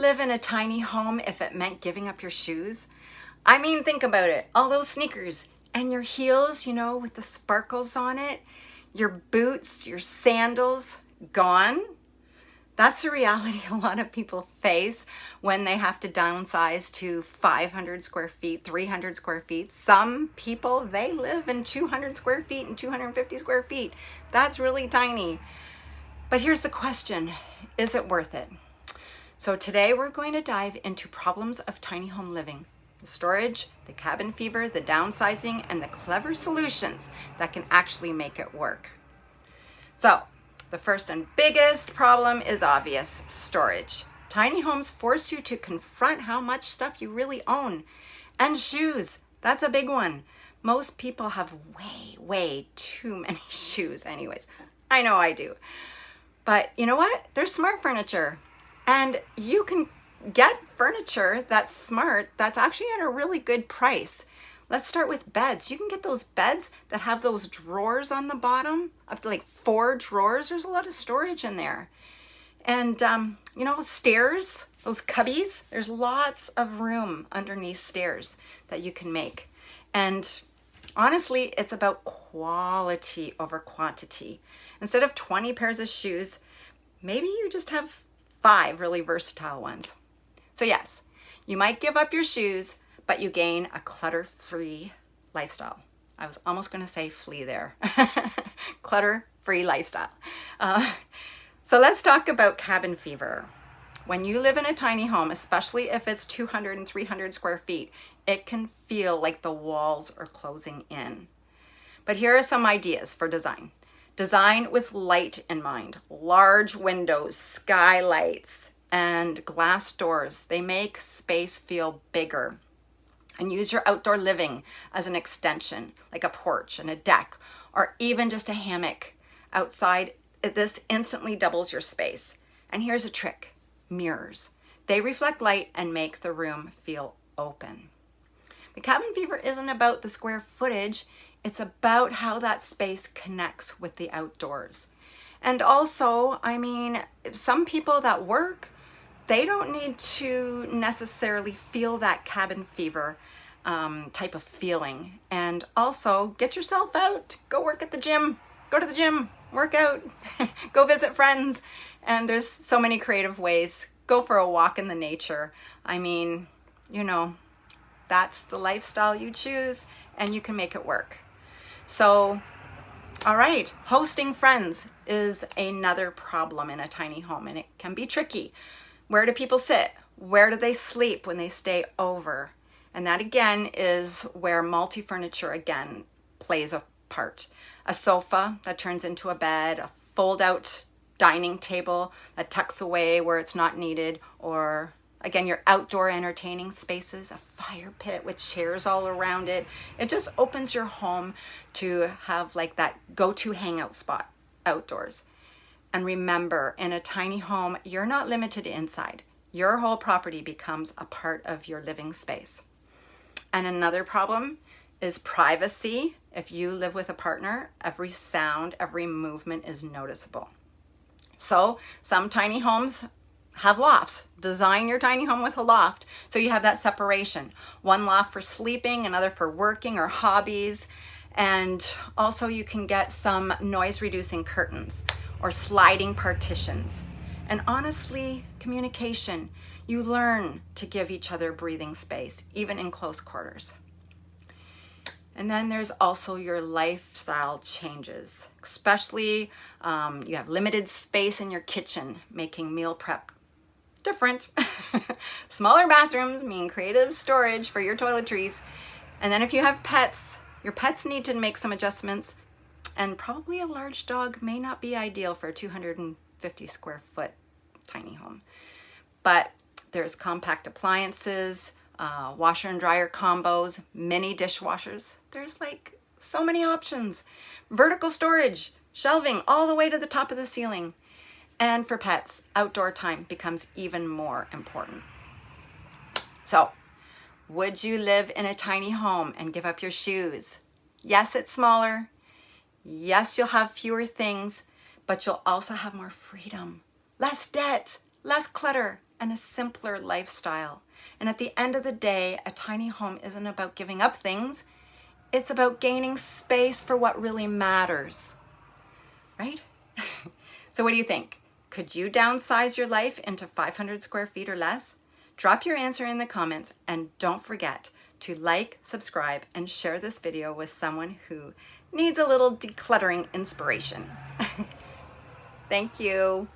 live in a tiny home if it meant giving up your shoes? I mean, think about it. All those sneakers and your heels, you know, with the sparkles on it, your boots, your sandals, gone. That's the reality a lot of people face when they have to downsize to 500 square feet, 300 square feet. Some people, they live in 200 square feet and 250 square feet. That's really tiny. But here's the question, is it worth it? So today we're going to dive into problems of tiny home living, the storage, the cabin fever, the downsizing, and the clever solutions that can actually make it work. So the first and biggest problem is obvious, storage. Tiny homes force you to confront how much stuff you really own. And shoes, that's a big one. Most people have way too many shoes anyways. I know I do. But you know what? There's smart furniture. And you can get furniture that's smart, that's actually at a really good price. Let's start with beds. You can get those beds that have those drawers on the bottom, up to like 4 drawers. There's a lot of storage in there. And, you know, stairs, those cubbies, there's lots of room underneath stairs that you can make. And honestly, it's about quality over quantity. Instead of 20 pairs of shoes, maybe you just have 5 really versatile ones. So yes, you might give up your shoes, but you gain a clutter-free lifestyle. I was almost going to say flee there. Clutter-free lifestyle. So let's talk about cabin fever. When you live in a tiny home, especially if it's 200 and 300 square feet, it can feel like the walls are closing in. But here are some ideas for design. Design with light in mind. Large windows, skylights, and glass doors. They make space feel bigger. And use your outdoor living as an extension, like a porch and a deck, or even just a hammock outside. This instantly doubles your space. And here's a trick, mirrors. They reflect light and make the room feel open. The cabin fever isn't about the square footage. It's about how that space connects with the outdoors. And also, I mean, some people that work, they don't need to necessarily feel that cabin fever type of feeling. And also, get yourself out, go work at the gym, go to the gym, work out, go visit friends. And there's so many creative ways. Go for a walk in the nature. I mean, you know, that's the lifestyle you choose and you can make it work. So, all right, hosting friends is another problem in a tiny home, and it can be tricky. Where do people sit? Where do they sleep when they stay over? And that again is where multi-furniture again plays a part. A sofa that turns into a bed, a fold-out dining table that tucks away where it's not needed, or again, your outdoor entertaining spaces, a fire pit with chairs all around it. It just opens your home to have like that go-to hangout spot outdoors. And remember, in a tiny home, you're not limited inside. Your whole property becomes a part of your living space. And another problem is privacy. If you live with a partner, every sound, every movement is noticeable. So some tiny homes have lofts. Design your tiny home with a loft so you have that separation. One loft for sleeping, another for working or hobbies. And also you can get some noise reducing curtains or sliding partitions. And honestly, communication. You learn to give each other breathing space, even in close quarters. And then there's also your lifestyle changes, especially you have limited space in your kitchen, making meal prep different. Smaller bathrooms mean creative storage for your toiletries. And then if you have pets, your pets need to make some adjustments, and probably a large dog may not be ideal for a 250 square foot tiny home. But there's compact appliances, washer and dryer combos, mini dishwashers. There's like so many options. Vertical storage, shelving all the way to the top of the ceiling. And for pets, outdoor time becomes even more important. So, would you live in a tiny home and give up your shoes? Yes, it's smaller. Yes, you'll have fewer things, but you'll also have more freedom, less debt, less clutter, and a simpler lifestyle. And at the end of the day, a tiny home isn't about giving up things. It's about gaining space for what really matters, right? So what do you think? Could you downsize your life into 500 square feet or less? Drop your answer in the comments, and don't forget to like, subscribe, and share this video with someone who needs a little decluttering inspiration. Thank you.